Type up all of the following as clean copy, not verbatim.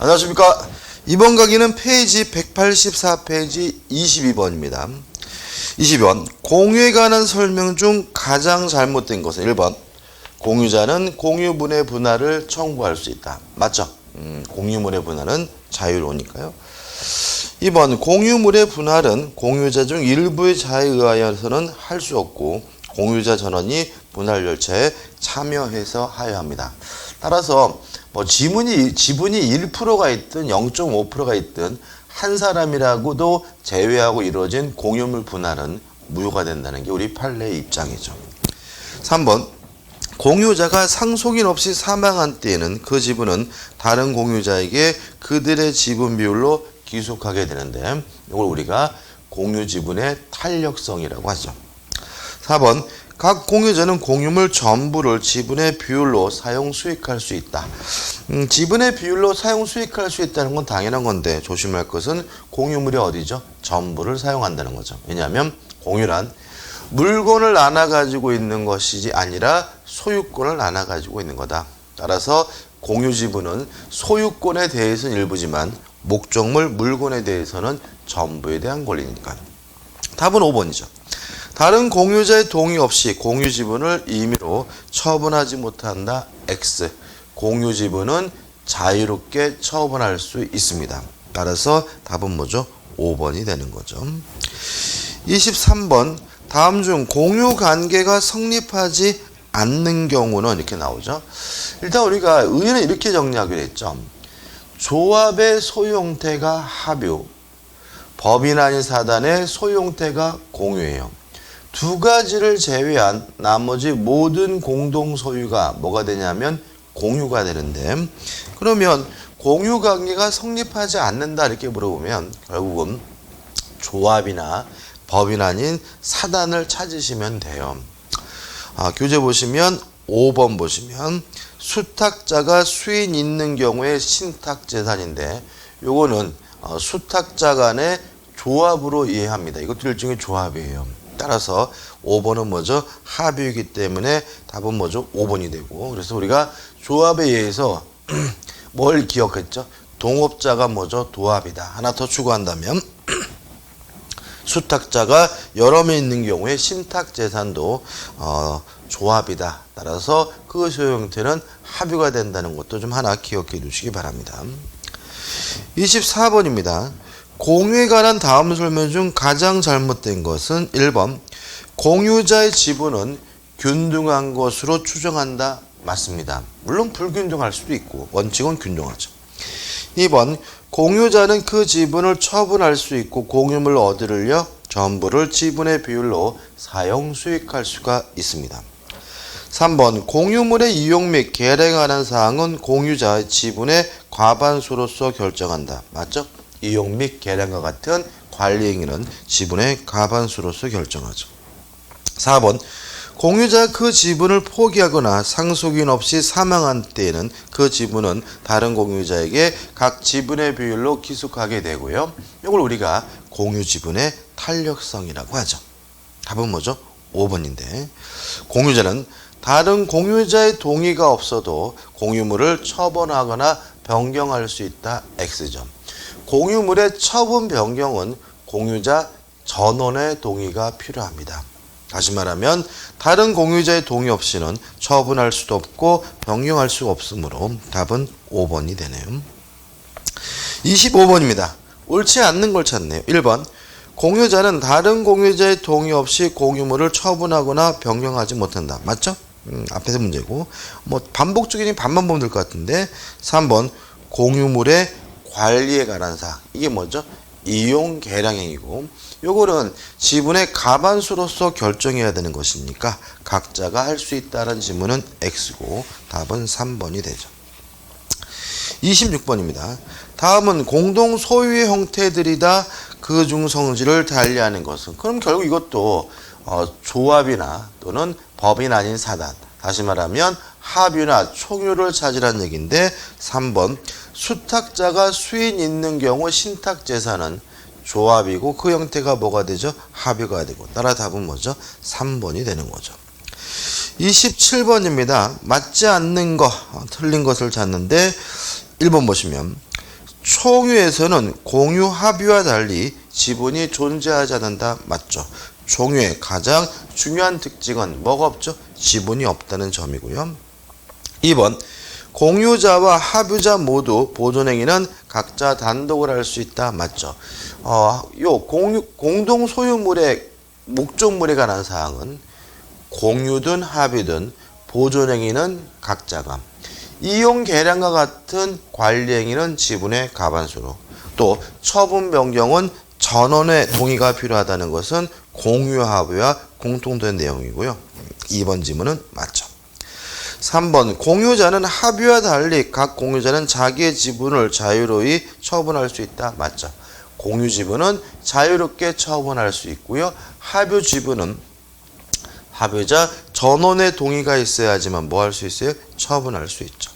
안녕하십니까. 이번 강의는 페이지 184페이지 22번입니다. 22번. 공유에 관한 설명 중 가장 잘못된 것은 1번. 공유자는 공유물의 분할을 청구할 수 있다. 맞죠? 공유물의 분할은 자유로우니까요. 2번. 공유물의 분할은 공유자 중 일부의 자에 의하여서는 할 수 없고 공유자 전원이 분할 절차에 참여해서 하여야 합니다. 따라서 지분이 1%가 있든 0.5%가 있든 한 사람이라고도 제외하고 이루어진 공유물 분할은 무효가 된다는 게 우리 판례의 입장이죠. 3번. 공유자가 상속인 없이 사망한 때에는 그 지분은 다른 공유자에게 그들의 지분 비율로 귀속하게 되는데 이걸 우리가 공유지분의 탄력성이라고 하죠. 4번. 각 공유자는 공유물 전부를 지분의 비율로 사용 수익할 수 있다. 지분의 비율로 사용 수익할 수 있다는 건 당연한 건데 조심할 것은 공유물이 어디죠? 전부를 사용한다는 거죠. 왜냐하면 공유란 물건을 나눠 가지고 있는 것이 아니라 소유권을 나눠 가지고 있는 거다. 따라서 공유 지분은 소유권에 대해서는 일부지만 목적물 물건에 대해서는 전부에 대한 권리니까. 답은 5번이죠. 다른 공유자의 동의 없이 공유 지분을 임의로 처분하지 못한다. X. 공유 지분은 자유롭게 처분할 수 있습니다. 따라서 답은 뭐죠? 5번이 되는 거죠. 23번. 다음 중 공유 관계가 성립하지 않는 경우는 이렇게 나오죠. 일단 우리가 의의는 이렇게 정리하기로 했죠. 조합의 소유 형태가 합유, 법인 아닌 사단의 소유 형태가 공유예요. 두 가지를 제외한 나머지 모든 공동 소유가 뭐가 되냐면 공유가 되는데, 그러면 공유 관계가 성립하지 않는다 이렇게 물어보면 결국은 조합이나 법인 아닌 사단을 찾으시면 돼요. 교재 보시면 5번 보시면 수탁자가 수인 있는 경우에 신탁재산인데 요거는 수탁자 간의 조합으로 이해합니다. 이것도 일종의 조합이에요. 따라서 5번은 뭐죠? 합유이기 때문에 답은 뭐죠? 5번이 되고, 그래서 우리가 조합에 의해서 뭘 기억했죠? 동업자가 뭐죠? 도합이다. 하나 더 추가한다면 수탁자가 여러 명 있는 경우에 신탁재산도 조합이다. 따라서 그 소유 형태는 합유가 된다는 것도 좀 하나 기억해 두시기 바랍니다. 24번입니다. 공유에 관한 다음 설명 중 가장 잘못된 것은 1번. 공유자의 지분은 균등한 것으로 추정한다. 맞습니다. 물론 불균등할 수도 있고 원칙은 균등하죠. 2번. 공유자는 그 지분을 처분할 수 있고 공유물 얻으려려 전부를 지분의 비율로 사용 수익할 수가 있습니다. 3번. 공유물의 이용 및 계량에 관한 사항은 공유자의 지분의 과반수로서 결정한다. 맞죠? 이용 및 계량과 같은 관리 행위는 지분의 과반수로서 결정하죠. 4번. 공유자가 그 지분을 포기하거나 상속인 없이 사망한 때에는 그 지분은 다른 공유자에게 각 지분의 비율로 귀속하게 되고요. 이걸 우리가 공유 지분의 탄력성이라고 하죠. 답은 뭐죠? 5번인데 공유자는 다른 공유자의 동의가 없어도 공유물을 처분하거나 변경할 수 있다. X죠. 공유물의 처분 변경은 공유자 전원의 동의가 필요합니다. 다시 말하면 다른 공유자의 동의 없이는 처분할 수도 없고 변경할 수 없으므로 답은 5번이 되네요. 25번입니다. 옳지 않는 걸 찾네요. 1번. 공유자는 다른 공유자의 동의 없이 공유물을 처분하거나 변경하지 못한다. 맞죠? 앞에서 문제고 반복적인 반만 보면 될 것 같은데 3번. 공유물의 관리에 관한 사항. 이게 뭐죠? 이용 계량행위고 요거는 지분의 과반수로서 결정해야 되는 것이니까 각자가 할 수 있다는 지문은 X고 답은 3번이 되죠. 26번입니다. 다음은 공동 소유의 형태들이다. 그 중 성질을 달리하는 것은, 그럼 결국 이것도 조합이나 또는 법인 아닌 사단, 다시 말하면 합유나 총유를 찾으라는 얘기인데 3번. 수탁자가 수인 있는 경우 신탁재산은 조합이고 그 형태가 뭐가 되죠? 합유가 되고, 따라 답은 뭐죠? 3번이 되는 거죠. 27번입니다. 맞지 않는 거, 틀린 것을 찾는데 1번 보시면 총유에서는 공유 합유와 달리 지분이 존재하지 않는다. 맞죠? 총유의 가장 중요한 특징은 뭐가 없죠? 지분이 없다는 점이고요. 2번 공유자와 합유자 모두 보존행위는 각자 단독으로 할 수 있다. 맞죠? 요 공동 소유물의 목적물에 관한 사항은 공유든 합유든 보존행위는 각자가, 이용 계량과 같은 관리행위는 지분의 과반수로, 또 처분 변경은 전원의 동의가 필요하다는 것은 공유 합유와 공통된 내용이고요. 2번 지문은 맞죠. 3번 공유자는 합유와 달리 각 공유자는 자기의 지분을 자유로이 처분할 수 있다. 맞죠. 공유 지분은 자유롭게 처분할 수 있고요. 합유 지분은 합유자 전원의 동의가 있어야지만 뭐 할 수 있어요? 처분할 수 있죠.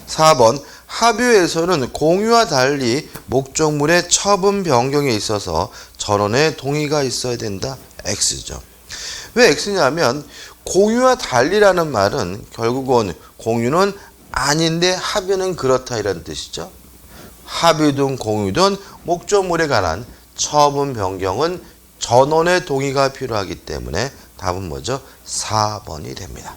4번 합유에서는 공유와 달리 목적물의 처분 변경에 있어서 전원의 동의가 있어야 된다. X죠. 왜 X냐면 공유와 달리라는 말은 결국은 공유는 아닌데 합유는 그렇다 이런 뜻이죠. 합유든 공유든 목적물에 관한 처분 변경은 전원의 동의가 필요하기 때문에 답은 뭐죠? 4번이 됩니다.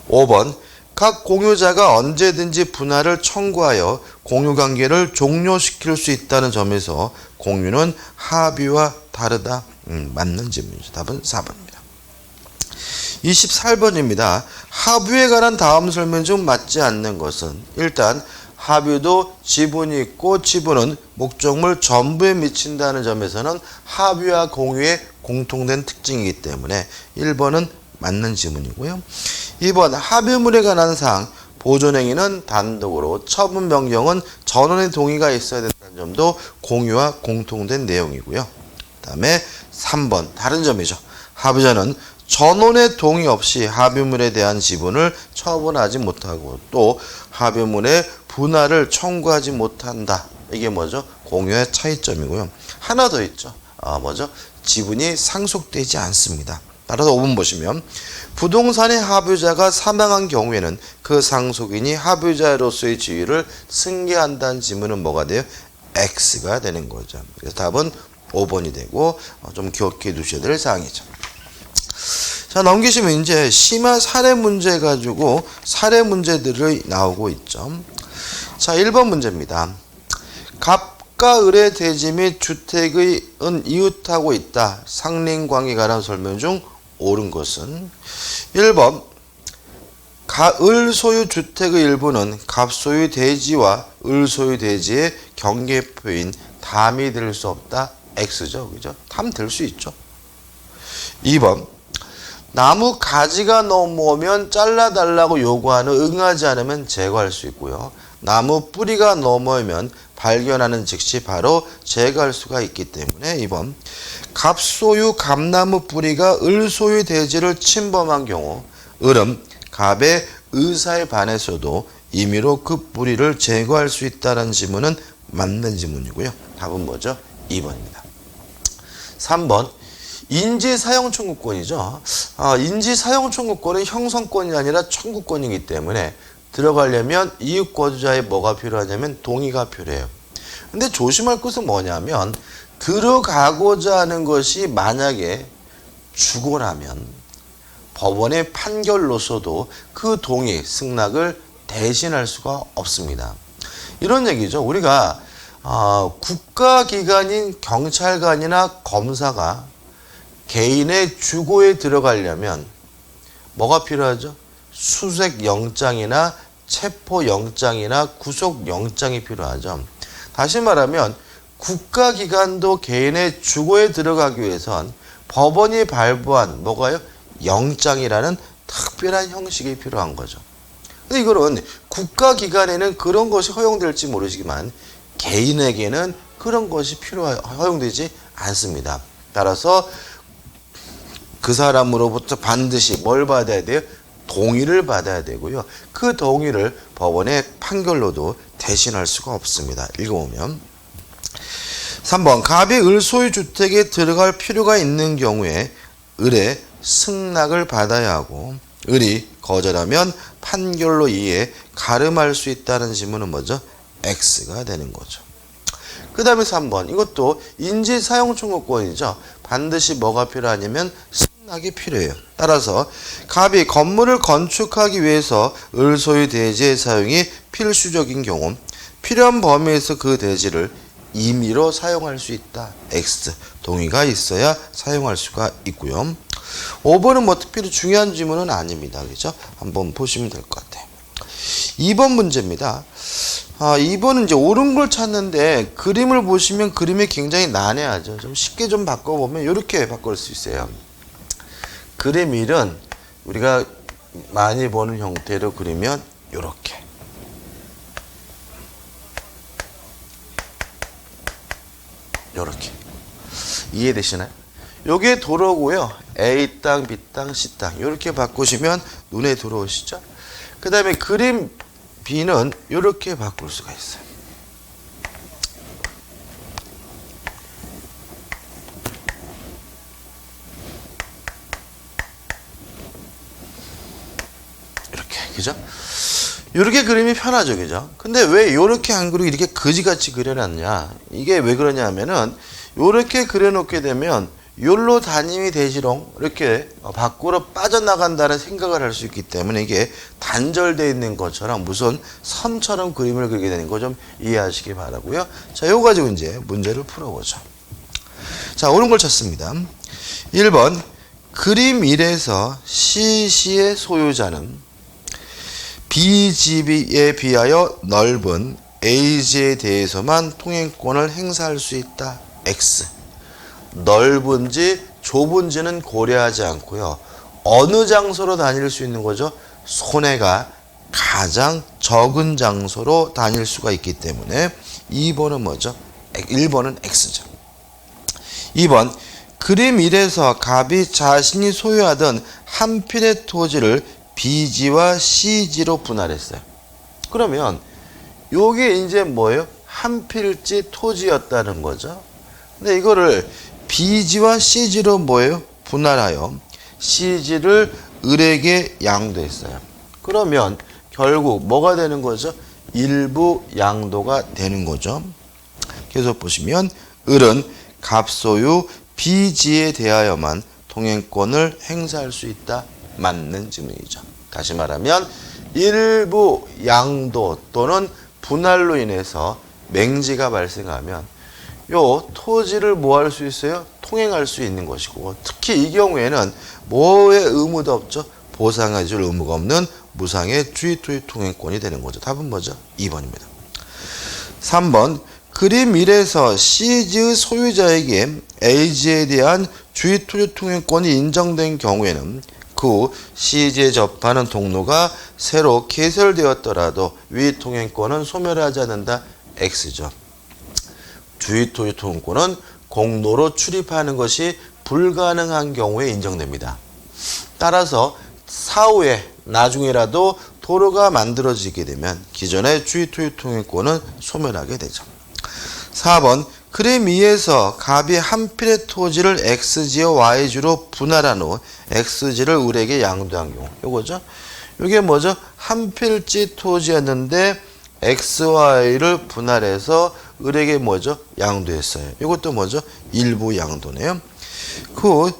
5번 각 공유자가 언제든지 분할을 청구하여 공유관계를 종료시킬 수 있다는 점에서 공유는 합유와 다르다. 맞는 질문이죠. 답은 4번입니다. 28번입니다. 합유에 관한 다음 설명 중 맞지 않는 것은 일단 합유도 지분이 있고 지분은 목적물 전부에 미친다는 점에서는 합유와 공유의 공통된 특징이기 때문에 1번은 맞는 지문이고요. 2번 합유물에 관한 사항 보존행위는 단독으로 처분 변경은 전원의 동의가 있어야 된다는 점도 공유와 공통된 내용이고요. 그 다음에 3번 다른 점이죠. 합유자는 전원의 동의 없이 합유물에 대한 지분을 처분하지 못하고 또 합유물의 분할을 청구하지 못한다. 이게 뭐죠? 공유의 차이점이고요. 하나 더 있죠. 뭐죠? 지분이 상속되지 않습니다. 따라서 5번 보시면 부동산의 합유자가 사망한 경우에는 그 상속인이 합유자로서의 지위를 승계한다는 지문은 뭐가 돼요? X가 되는 거죠. 그래서 답은 5번이 되고 좀 기억해 두셔야 될 사항이죠. 자, 넘기시면 이제 심화 사례 문제 가지고 사례 문제들이 나오고 있죠. 자, 1번 문제입니다. 갑과 을의 대지 및 주택은 이웃하고 있다. 상린관계에 관한 설명 중 옳은 것은 1번 을 소유 주택의 일부는 갑 소유 대지와 을 소유 대지의 경계표인 담이 될 수 없다. X죠. 그죠? 담 될 수 있죠. 2번 나무 가지가 넘어오면 잘라달라고 요구하는 응하지 않으면 제거할 수 있고요. 나무 뿌리가 넘어오면 발견하는 즉시 바로 제거할 수가 있기 때문에 2번 갑 소유 갑나무 뿌리가 을 소유 대지를 침범한 경우 을은 갑의 의사에 반해서도 임의로 그 뿌리를 제거할 수 있다는 지문은 맞는 지문이고요. 답은 뭐죠? 2번입니다. 3번 인지사용 청구권이죠. 인지사용 청구권은 형성권이 아니라 청구권이기 때문에 들어가려면 이웃거주자의 뭐가 필요하냐면 동의가 필요해요. 근데 조심할 것은 뭐냐면 들어가고자 하는 것이 만약에 주고 나면 법원의 판결로서도 그 동의, 승낙을 대신할 수가 없습니다. 이런 얘기죠. 우리가 국가기관인 경찰관이나 검사가 개인의 주거에 들어가려면 뭐가 필요하죠? 수색영장이나 체포영장이나 구속영장이 필요하죠. 다시 말하면 국가기관도 개인의 주거에 들어가기 위해선 법원이 발부한 뭐가요? 영장이라는 특별한 형식이 필요한 거죠. 근데 이거는 국가기관에는 그런 것이 허용될지 모르지만 개인에게는 그런 것이 허용되지 않습니다. 따라서 그 사람으로부터 반드시 뭘 받아야 돼요? 동의를 받아야 되고요. 그 동의를 법원의 판결로도 대신할 수가 없습니다. 읽어보면 3번 갑이 을 소유 주택에 들어갈 필요가 있는 경우에 을의 승낙을 받아야 하고 을이 거절하면 판결로 이에 가름할 수 있다는 지문은 뭐죠? X가 되는 거죠. 그 다음에 3번. 이것도 인지 사용 청구권이죠. 반드시 뭐가 필요하냐면 승낙이 필요해요. 따라서 갑이 건물을 건축하기 위해서 을 소유 대지의 사용이 필수적인 경우 필요한 범위에서 그 대지를 임의로 사용할 수 있다. X. 동의가 있어야 사용할 수가 있고요. 5번은 뭐 특별히 중요한 질문은 아닙니다. 그죠? 한번 보시면 될 것 같아요. 2번 문제입니다. 2번은 이제 옳은 걸 찾는데 그림을 보시면 그림이 굉장히 난해하죠. 좀 쉽게 좀 바꿔보면 이렇게 바꿀 수 있어요. 그림 1은 우리가 많이 보는 형태로 그리면 이렇게. 이렇게. 이해되시나요? 요게 도로고요. A 땅, B 땅, C 땅 이렇게 바꾸시면 눈에 들어오시죠? 그 다음에 그림 B는 이렇게 바꿀 수가 있어요. 이렇게, 그죠? 이렇게 그림이 편하죠, 그죠? 근데 왜 이렇게 안 그리고 이렇게 거지같이 그려놨냐? 이게 왜 그러냐 하면은 이렇게 그려놓게 되면 요로 단임이 대지롱 이렇게 밖으로 빠져나간다는 생각을 할 수 있기 때문에 이게 단절되어 있는 것처럼 무슨 선처럼 그림을 그리게 되는 거 좀 이해하시기 바라고요. 자, 요거 가지고 이제 문제를 풀어보죠. 자, 옳은 걸 찾습니다. 1번 그림 1에서 CC의 소유자는 B집에 비하여 넓은 A지에 대해서만 통행권을 행사할 수 있다. X. 넓은지 좁은지는 고려하지 않고요. 어느 장소로 다닐 수 있는 거죠? 손해가 가장 적은 장소로 다닐 수가 있기 때문에 2번은 뭐죠? 1번은 X죠. 2번 그림 1에서 갑이 자신이 소유하던 한 필의 토지를 B지와 C지로 분할했어요. 그러면 요게 이제 뭐예요? 한 필지 토지였다는 거죠. 근데 이거를 B지와 C지로 뭐예요? 분할하여 C지를 을에게 양도했어요. 그러면 결국 뭐가 되는 거죠? 일부 양도가 되는 거죠. 계속 보시면 을은 갑소유 B지에 대하여만 통행권을 행사할 수 있다. 맞는 질문이죠. 다시 말하면 일부 양도 또는 분할로 인해서 맹지가 발생하면 요 토지를 뭐 할 수 있어요? 통행할 수 있는 것이고 특히 이 경우에는 뭐의 의무도 없죠? 보상해 줄 의무가 없는 무상의 주의토지 통행권이 되는 거죠. 답은 뭐죠? 2번입니다. 3번 그림 1에서 C지의 소유자에게 A지에 대한 주의토지 통행권이 인정된 경우에는 그 후 C지에 접하는 동로가 새로 개설되었더라도 위 통행권은 소멸하지 않는다. X죠. 주의토지 통행권은 공로로 출입하는 것이 불가능한 경우에 인정됩니다. 따라서 사후에 나중에라도 도로가 만들어지게 되면 기존의 주의토지 통행권은 소멸하게 되죠. 4번 그림 2에서 갑이 한 필의 토지를 X지와 Y지로 분할한 후 X지를 을에게 양도한 경우 요거죠. 요게 뭐죠? 한 필지 토지였는데 XY를 분할해서 을에게 뭐죠? 양도했어요. 이것도 뭐죠? 일부 양도네요. 그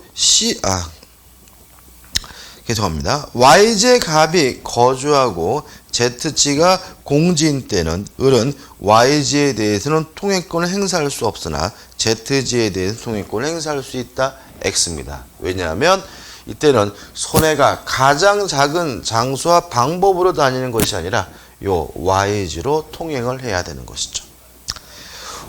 죄송합니다. Y지의 갑이 거주하고 Z지가 공지인 때는 을은 Y지에 대해서는 통행권을 행사할 수 없으나 Z지에 대해서 통행권을 행사할 수 있다. X입니다. 왜냐하면 이때는 손해가 가장 작은 장소와 방법으로 다니는 것이 아니라 요 Y지로 통행을 해야 되는 것이죠.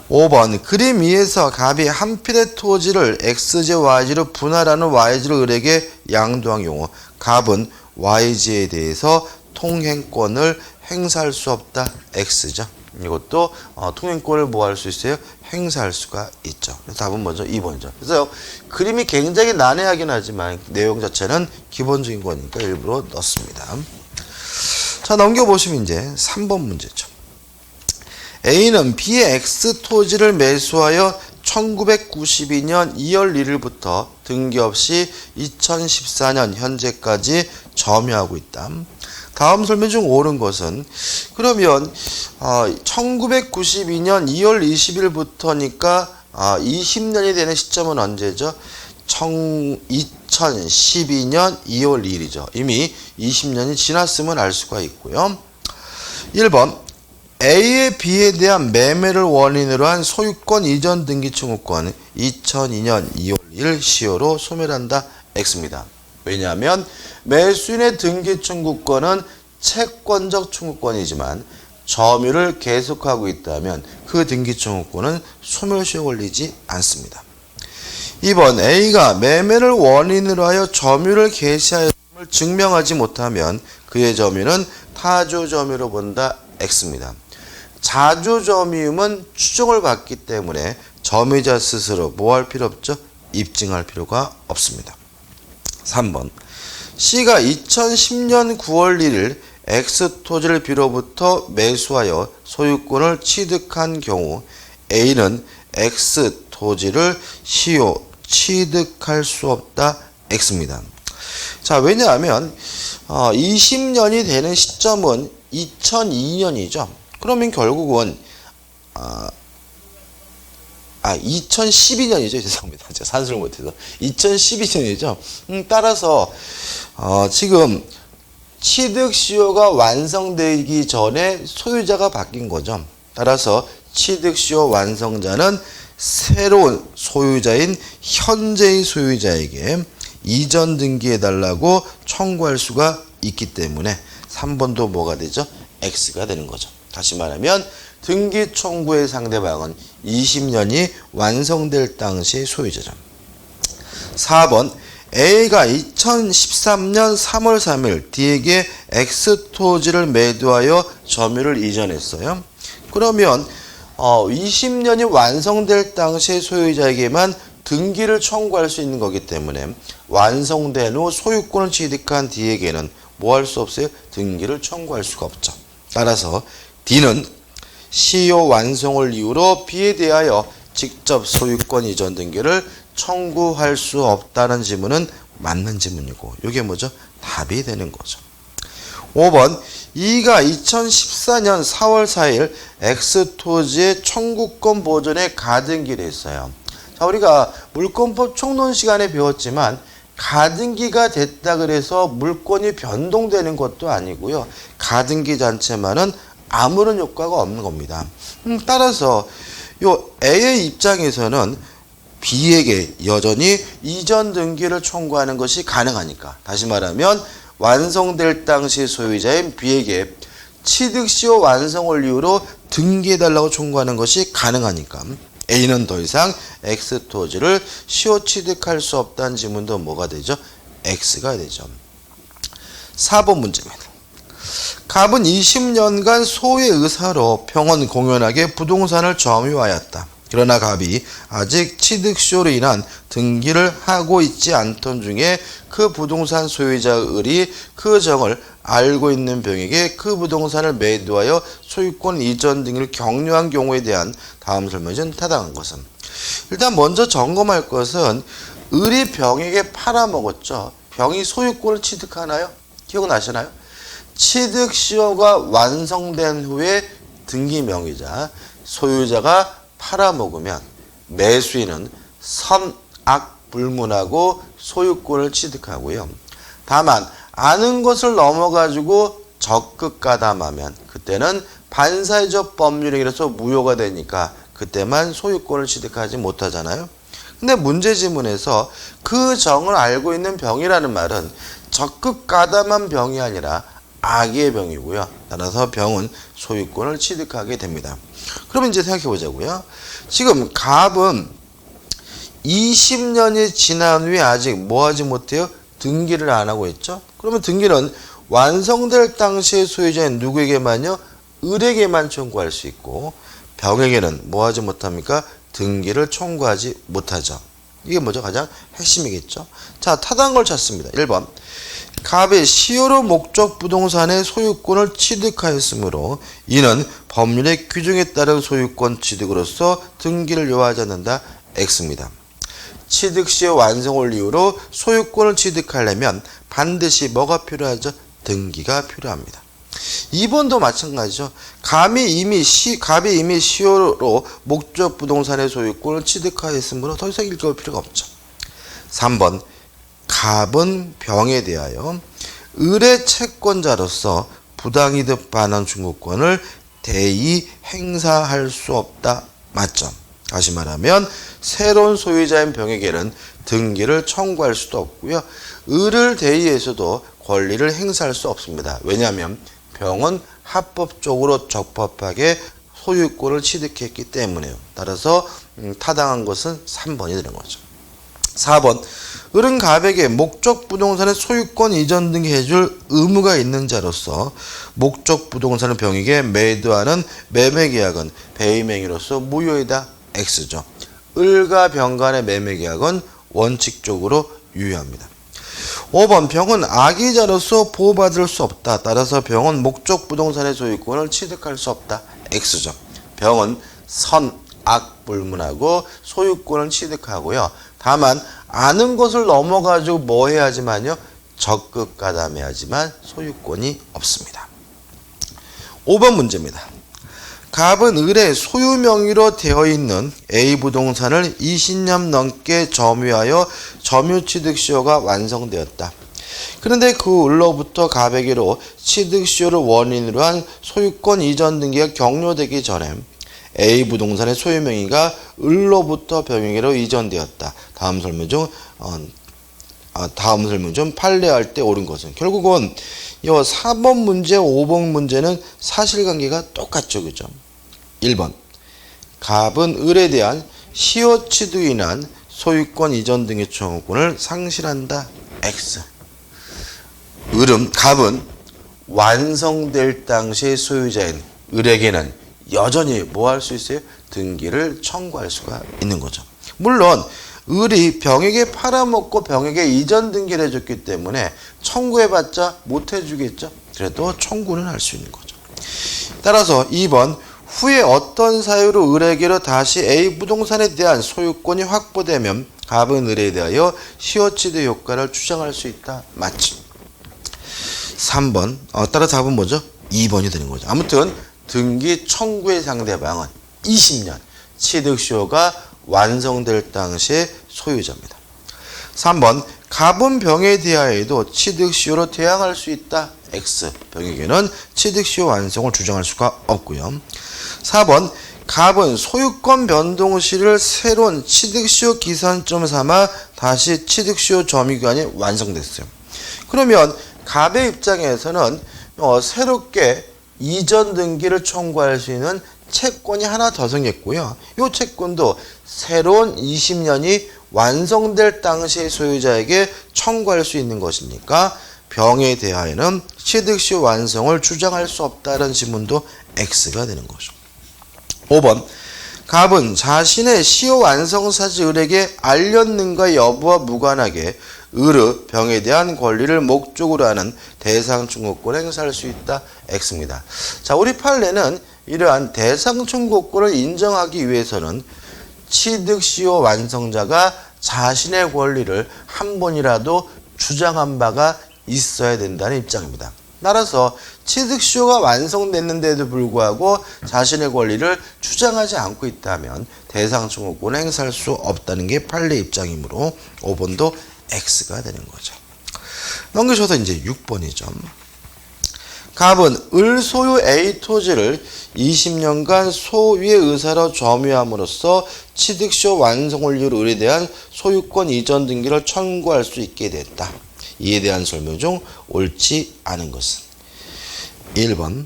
5번 그림 2에서 갑이 한 필의 토지를 X지, Y지로 분할하는 Y지를 을에게 양도한 경우 갑은 Y지에 대해서 통행권을 행사할 수 없다. X죠. 이것도 통행권을 뭐 할 수 있어요? 행사할 수가 있죠. 그래서 답은 뭐죠? 2번이죠. 그래서 그림이 굉장히 난해하긴 하지만 내용 자체는 기본적인 거니까 일부러 넣습니다. 자, 넘겨보시면 이제 3번 문제죠. A는 B의 X 토지를 매수하여 1992년 2월 1일부터 등기 없이 2014년 현재까지 점유하고 있다. 다음 설명 중 옳은 것은 그러면 1992년 2월 20일부터니까 20년이 되는 시점은 언제죠? 2012년 2월 2일이죠. 이미 20년이 지났음을 알 수가 있고요. 1번 A의 B에 대한 매매를 원인으로 한 소유권 이전 등기 청구권은 2002년 2월 1일 시효로 소멸한다. X입니다. 왜냐하면 매수인의 등기 청구권은 채권적 청구권이지만 점유를 계속하고 있다면 그 등기 청구권은 소멸시효 걸리지 않습니다. 2번 A가 매매를 원인으로 하여 점유를 개시하였음을 증명하지 못하면 그의 점유는 타조 점유로 본다. X입니다. 자조 점유임은 추정을 받기 때문에 점유자 스스로 뭐 할 필요 없죠? 입증할 필요가 없습니다. 3번 C가 2010년 9월 1일 X토지를 B로부터 매수하여 소유권을 취득한 경우 A는 X토지를 시효 취득할 수 없다. X입니다. 자, 왜냐하면 20년이 되는 시점은 2002년이죠. 그러면 결국은 2012년이죠. 죄송합니다. 제가 산수를 못해서 2012년이죠. 따라서 지금 취득 시효가 완성되기 전에 소유자가 바뀐 거죠. 따라서 취득 시효 완성자는 새로운 소유자인 현재의 소유자에게 이전 등기해달라고 청구할 수가 있기 때문에 3번도 뭐가 되죠? X가 되는 거죠. 다시 말하면 등기 청구의 상대방은 20년이 완성될 당시의 소유자죠. 4번 A가 2013년 3월 3일 D에게 X토지를 매도하여 점유를 이전했어요. 그러면 20년이 완성될 당시의 소유자에게만 등기를 청구할 수 있는 거기 때문에 완성된 후 소유권을 취득한 D에게는 뭐 할 수 없어요? 등기를 청구할 수가 없죠. 따라서 D는 시효 완성을 이유로 B에 대하여 직접 소유권 이전 등기를 청구할 수 없다는 지문은 맞는 지문이고 이게 뭐죠? 답이 되는 거죠. 5번 E가 2014년 4월 4일 X토지의 청구권 보존에 가등기를 했어요. 자, 우리가 물권법 총론 시간에 배웠지만 가등기가 됐다 그래서 물권이 변동되는 것도 아니고요. 가등기 자체만은 아무런 효과가 없는 겁니다. 따라서 요 A의 입장에서는 B에게 여전히 이전 등기를 청구하는 것이 가능하니까, 다시 말하면 완성될 당시 소유자인 B에게 취득시효 완성을 이유로 등기해달라고 청구하는 것이 가능하니까 A는 더 이상 X토지를 시효 취득할 수 없다는 지문도 뭐가 되죠? X가 되죠. 4번 문제입니다. 갑은 20년간 소의 의사로 평온 공연하게 부동산을 점유하였다. 그러나 갑이 아직 취득시효로 인한 등기를 하고 있지 않던 중에 그 부동산 소유자의 을이 그 정을 알고 있는 병에게 그 부동산을 매도하여 소유권 이전 등을 격려한 경우에 대한 다음 설명은 타당한 것은, 일단 먼저 점검할 것은 을이 병에게 팔아먹었죠. 병이 소유권을 취득하나요? 기억나시나요? 취득시효가 완성된 후에 등기명의자 소유자가 팔아먹으면 매수인은 선악불문하고 소유권을 취득하고요. 다만 아는 것을 넘어가지고 적극 가담하면 그때는 반사회적 법률행위로서 무효가 되니까 그때만 소유권을 취득하지 못하잖아요. 근데 문제 지문에서 그 정을 알고 있는 병이라는 말은 적극 가담한 병이 아니라 악의 병이고요. 따라서 병은 소유권을 취득하게 됩니다. 그럼 이제 생각해 보자고요. 지금 갑은 20년이 지난 후에 아직 뭐 하지 못해요? 등기를 안 하고 있죠. 그러면 등기는 완성될 당시의 소유자인 누구에게만요? 을에게만 청구할 수 있고 병에게는 뭐 하지 못합니까? 등기를 청구하지 못하죠. 이게 뭐죠? 가장 핵심이겠죠. 자, 타당한 걸 찾습니다. 1번 갑의 시효로 목적 부동산의 소유권을 취득하였으므로 이는 법률의 규정에 따른 소유권 취득으로서 등기를 요하지 않는다. X입니다. 취득시효 완성을 이유로 소유권을 취득하려면 반드시 뭐가 필요하죠? 등기가 필요합니다. 2번도 마찬가지죠. 갑이 이미 시효로 목적 부동산의 소유권을 취득하였으므로 더 이상 읽어볼 필요가 없죠. 3번 갑은 병에 대하여 을의 채권자로서 부당이득 반환 청구권을 대의 행사할 수 없다. 맞죠? 다시 말하면 새로운 소유자인 병에게는 등기를 청구할 수도 없고요. 을을 대의해서도 권리를 행사할 수 없습니다. 왜냐하면 병은 합법적으로 적법하게 소유권을 취득했기 때문에요. 따라서 타당한 것은 3번이 되는 거죠. 4번 을은 갑에게 목적 부동산의 소유권 이전 등기 해줄 의무가 있는 자로서 목적 부동산을 병에게 매도하는 매매계약은 배임행위로서 무효이다. X죠. 을과 병 간의 매매계약은 원칙적으로 유효합니다. 5번 병은 악의자로서 보호받을 수 없다. 따라서 병은 목적 부동산의 소유권을 취득할 수 없다. X죠. 병은 선, 악 불문하고 소유권을 취득하고요. 다만 아는 것을 넘어가지고 뭐 해야지만요? 적극 가담해야지만 소유권이 없습니다. 5번 문제입니다. 갑은 을의 소유 명의로 되어 있는 A 부동산을 20년 넘게 점유하여 점유취득시효가 완성되었다. 그런데 그 을로부터 갑에게로 취득시효를 원인으로 한 소유권 이전 등기가 격려되기 전에 A 부동산의 소유 명의가 을로부터 병에게로 이전되었다. 다음 설명 중 판례할 때 옳은 것은 결국은 이 4번 문제, 5번 문제는 사실관계가 똑같죠. 그죠? 1번 갑은 을에 대한 시효 취득 인한 소유권 이전 등의 청구권을 상실한다. X. 갑은 완성될 당시의 소유자인 을에게는 여전히 뭐 할 수 있어요? 등기를 청구할 수가 있는 거죠. 물론 을이 병에게 팔아먹고 병에게 이전 등기를 해줬기 때문에 청구해봤자 못 해주겠죠. 그래도 청구는 할 수 있는 거죠. 따라서 2번 후에 어떤 사유로 을에게로 다시 A 부동산에 대한 소유권이 확보되면 갑은 을에 대하여 시효취득 효과를 주장할 수 있다. 맞지? 3번 따라 답은 뭐죠? 2번이 되는 거죠. 아무튼 등기 청구의 상대방은 20년 취득시효가 완성될 당시의 소유자입니다. 3번 갑은 병에 대하여도 취득시효로 대항할 수 있다. X. 병에게는 취득시효 완성을 주장할 수가 없고요. 4번 갑은 소유권 변동 시를 새로운 취득시효 기산점 삼아 다시 취득시효 점유기간이 완성됐어요. 그러면 갑의 입장에서는 새롭게 이전 등기를 청구할 수 있는 채권이 하나 더 생겼고요. 이 채권도 새로운 20년이 완성될 당시의 소유자에게 청구할 수 있는 것이니까 병에 대하여는 취득시효 완성을 주장할 수 없다는 지문도 X가 되는 거죠. 5번 갑은 자신의 시효 완성 사실 을에게 알렸는가 여부와 무관하게 을의 병에 대한 권리를 목적으로 하는 대상 청구권을 행사할 수 있다. X입니다. 자, 우리 판례는 이러한 대상 청구권을 인정하기 위해서는 취득시효 완성자가 자신의 권리를 한 번이라도 주장한 바가 있어야 된다는 입장입니다. 따라서 취득시효가 완성됐는데도 불구하고 자신의 권리를 주장하지 않고 있다면 대상 청구권을 행사할 수 없다는 게 판례 입장이므로 5번도 X가 되는 거죠. 넘기셔서 이제 6번이죠. 갑은 을 소유 A 토지를 20년간 소유의 의사로 점유함으로써 취득시효 완성을 이유로 을에 대한 소유권 이전 등기를 청구할 수 있게 됐다. 이에 대한 설명 중 옳지 않은 것은 1번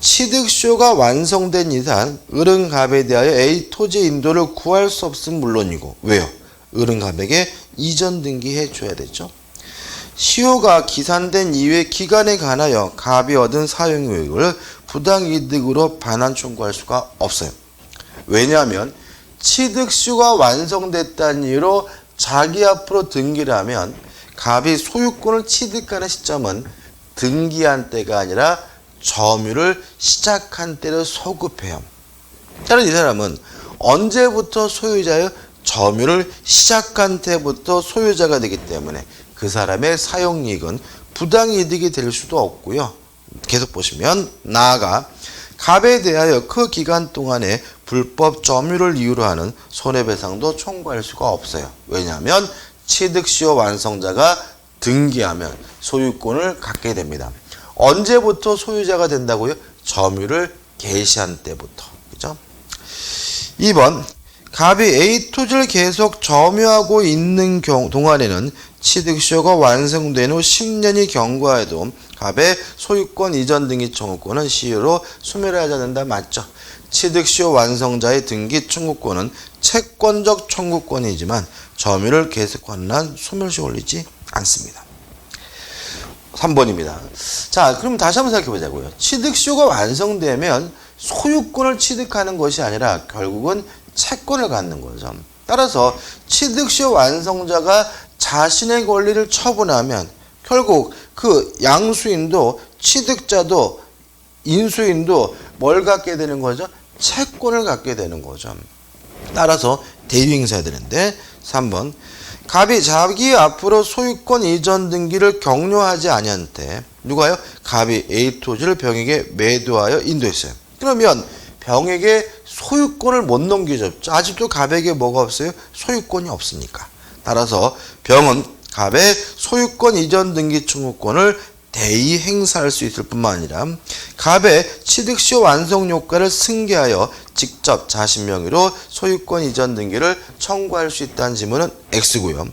취득시효가 완성된 이상 을은 갑에 대하여 A 토지 인도를 구할 수 없음 물론이고 왜요? 을은 갑에게 이전 등기해 줘야 되죠. 시효가 기산된 이후의 기간에 관하여 갑이 얻은 사용료익을 부당이득으로 반환 청구할 수가 없어요. 왜냐하면 취득시효가 완성됐다는 이유로 자기 앞으로 등기를 하면 갑이 소유권을 취득하는 시점은 등기한 때가 아니라 점유를 시작한 때로 소급해요. 따라서 이 사람은 언제부터 소유자예요? 점유를 시작한 때부터 소유자가 되기 때문에 그 사람의 사용이익은 부당이득이 될 수도 없고요. 계속 보시면 나아가 갑에 대하여 그 기간 동안에 불법 점유를 이유로 하는 손해배상도 청구할 수가 없어요. 왜냐하면 취득시효 완성자가 등기하면 소유권을 갖게 됩니다. 언제부터 소유자가 된다고요? 점유를 개시한 때부터. 그죠? 2번 갑이 A 토지를 계속 점유하고 있는 동안에는 취득시효가 완성된 후 10년이 경과해도 갑의 소유권 이전 등기 청구권은 시효로 소멸하지 않는다. 맞죠? 취득시효 완성자의 등기 청구권은 채권적 청구권이지만 점유를 계속하는 한 소멸시효가 걸리지 않습니다. 3번입니다. 자, 그럼 다시 한번 생각해 보자고요. 취득시효가 완성되면 소유권을 취득하는 것이 아니라 결국은 채권을 갖는 거죠. 따라서 취득시효 완성자가 자신의 권리를 처분하면 결국 그 양수인도 취득자도 인수인도 뭘 갖게 되는 거죠? 채권을 갖게 되는 거죠. 따라서 대유행사해야 되는데 3번 갑이 자기 앞으로 소유권 이전 등기를 격려하지 아니한테 누가요? 갑이 A 토지를 병에게 매도하여 인도했어요. 그러면 병에게 소유권을 못 넘기죠. 아직도 갑에게 뭐가 없어요? 소유권이 없으니까. 따라서 병은 갑의 소유권 이전 등기 청구권을 대의 행사할 수 있을 뿐만 아니라 갑의 취득시효 완성 요건을 승계하여 직접 자신 명의로 소유권 이전 등기를 청구할 수 있다는 지문은 X고요.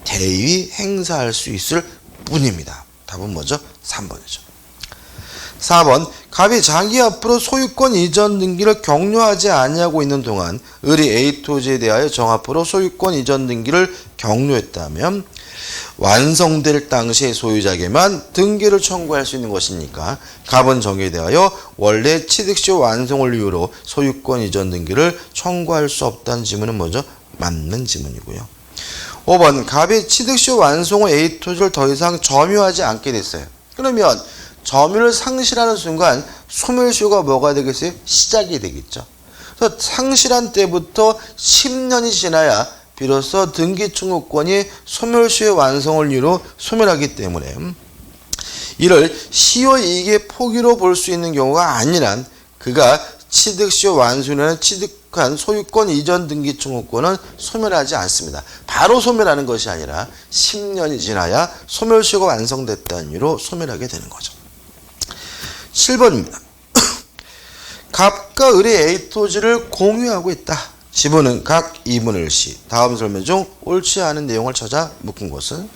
대의 행사할 수 있을 뿐입니다. 답은 뭐죠? 3번이죠. 4번 갑이 자기 앞으로 소유권 이전 등기를 격려하지 아니하고 있는 동안 을이 A 토지에 대하여 정 앞으로 소유권 이전 등기를 격려했다면 완성될 당시의 소유자에게만 등기를 청구할 수 있는 것이니까 갑은 정에 대하여 원래 취득시효 완성을 이유로 소유권 이전 등기를 청구할 수 없다는 지문은 뭐죠? 맞는 지문이고요. 5번 갑이 취득시효 완성 후 A 토지를 더 이상 점유하지 않게 됐어요. 그러면 점유를 상실하는 순간 소멸시효가 뭐가 되겠어요? 시작이 되겠죠. 그래서 상실한 때부터 10년이 지나야 비로소 등기 청구권이 소멸시효 완성을 이유로 소멸하기 때문에 이를 시효이익의 포기로 볼 수 있는 경우가 아니란 그가 취득시효 완수는 취득한 소유권 이전 등기 청구권은 소멸하지 않습니다. 바로 소멸하는 것이 아니라 10년이 지나야 소멸시효가 완성됐다는 이유로 소멸하게 되는 거죠. 7번입니다. 갑과 을이 A 토지를 공유하고 있다. 지분은 각 2분의 1씩. 다음 설명 중 옳지 않은 내용을 찾아 묶은 것은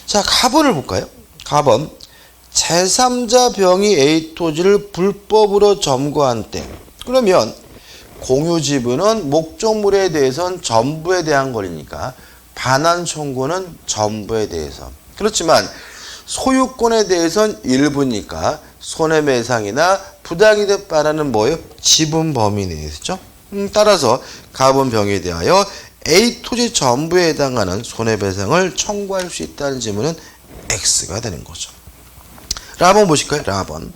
자, 갑원을 볼까요? 갑원 제3자 병이 A 토지를 불법으로 점거한 때 그러면 공유 지분은 목적물에 대해서는 전부에 대한 거니까 반환 청구는 전부에 대해서 그렇지만 소유권에 대해서는 일부니까 손해배상이나 부당이득 바라는 뭐예요? 지분 범위 내에서죠. 따라서 갑은 병에 대하여 A 토지 전부에 해당하는 손해배상을 청구할 수 있다는 지문은 X가 되는 거죠. 라번 보실까요? 라번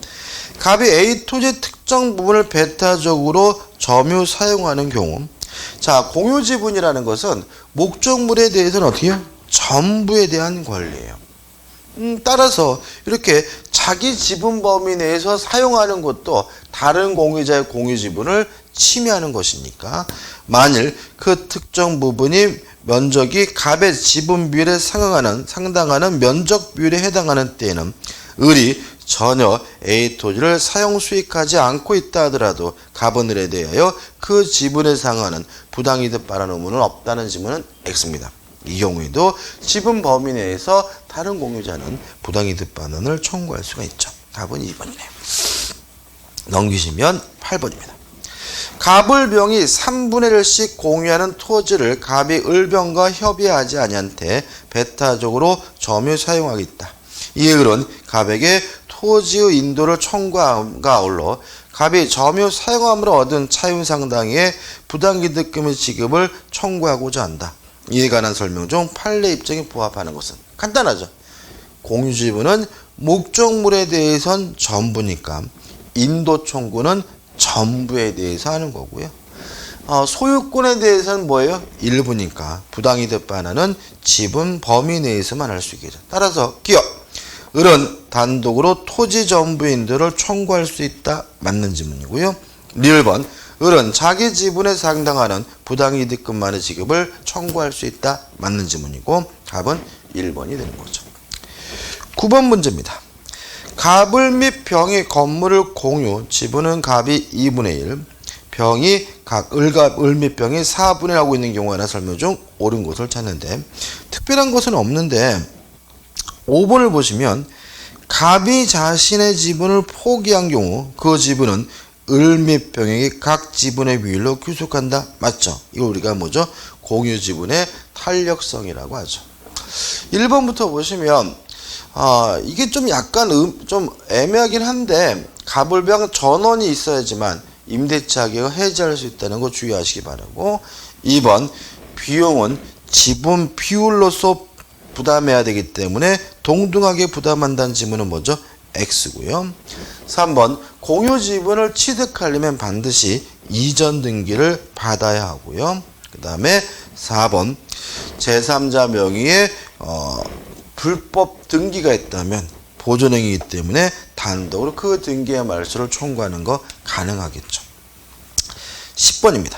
갑이 A 토지 특정 부분을 배타적으로 점유 사용하는 경우 자 공유 지분이라는 것은 목적물에 대해서는 어떻게 해요? 전부에 대한 권리예요. 따라서 이렇게 자기 지분 범위 내에서 사용하는 것도 다른 공유자의 공유 지분을 침해하는 것이니까 만일 그 특정 부분이 면적이 갑의 지분 비율에 상당하는 면적 비율에 해당하는 때에는 을이 전혀 A 토지를 사용 수익하지 않고 있다 하더라도 갑은 을에 대하여 그 지분에 상하는 부당이득 바라는 의무는 없다는 지문은 X입니다. 이 경우에도 지분 범위 내에서 다른 공유자는 부당이득 반환을 청구할 수가 있죠. 답은 2번이네요. 넘기시면 8번입니다. 갑을병이 3분의 1씩 공유하는 토지를 갑이 을병과 협의하지 아니한테 배타적으로 점유 사용하겠다. 이에 을은 갑에게 토지의 인도를 청구함과 아울러 갑이 점유 사용함으로 얻은 차윤상당의 부당이득금의 지급을 청구하고자 한다. 이에 관한 설명 중 판례 입장에 부합하는 것은 간단하죠. 공유지분은 목적물에 대해선 전부니까 인도 청구는 전부에 대해서 하는 거고요. 소유권에 대해서는 뭐예요? 일부니까 부당이득 반환은 지분 범위 내에서만 할 수 있겠죠. 따라서 기억 을은 단독으로 토지 전부인들을 청구할 수 있다. 맞는 지문이고요. 1번 을은 자기 지분에 상당하는 부당이득금만의 지급을 청구할 수 있다. 맞는 지문이고 답은 1번이 되는 거죠. 9번 문제입니다. 갑을 및 병이 건물을 공유, 지분은 갑이 2분의 1, 병이 을 및 병이 4분의 1 하고 있는 경우에 하나 설명 중 옳은 것을 찾는데 특별한 것은 없는데 5번을 보시면 갑이 자신의 지분을 포기한 경우 그 지분은 을 및 병에게 각 지분의 비율로 귀속한다. 맞죠? 이거 우리가 뭐죠? 공유 지분의 탄력성이라고 하죠. 1번부터 보시면 이게 좀 약간 좀 애매하긴 한데 갑을병 전원이 있어야지만 임대차 계약을 해지할 수 있다는 거 주의하시기 바라고 2번 비용은 지분 비율로서 부담해야 되기 때문에 동등하게 부담한다는 지문은 뭐죠? X고요. 3번 공유 지분을 취득하려면 반드시 이전 등기를 받아야 하고요. 그 다음에 4번 제3자 명의의 불법 등기가 있다면 보존행위이기 때문에 단독으로 그 등기의 말소를 청구하는 거 가능하겠죠. 10번입니다.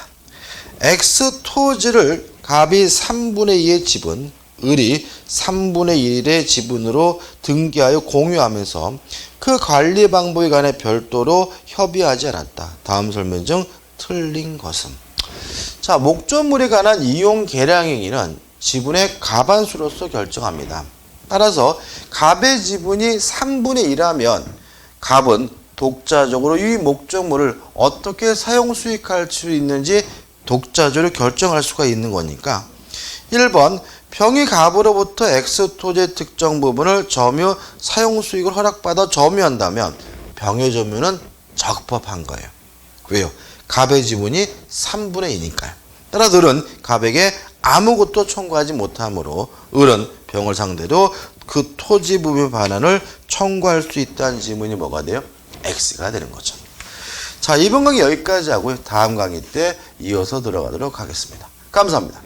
X 토지를 갑이 3분의 2의 지분, 을이 3분의 1의 지분으로 등기하여 공유하면서 그 관리 방법에 관해 별도로 협의하지 않았다. 다음 설명 중 틀린 것은? 자, 목적물에 관한 이용 계량 행위는 지분의 과반수로서 결정합니다. 따라서 갑의 지분이 3분의 1하면 갑은 독자적으로 이 목적물을 어떻게 사용 수익할 수 있는지 독자적으로 결정할 수가 있는 거니까 1번 병이 갑으로부터 X 토지의 특정 부분을 점유 사용 수익을 허락받아 점유한다면 병의 점유는 적법한 거예요. 왜요? 갑의 지분이 3분의 2니까요. 따라서 을은 갑에게 아무것도 청구하지 못하므로 을은 병을 상대로 그 토지 부분 반환을 청구할 수 있다는 지문이 뭐가 돼요? X가 되는 거죠. 자, 이번 강의 여기까지 하고요. 다음 강의 때 이어서 들어가도록 하겠습니다. 감사합니다.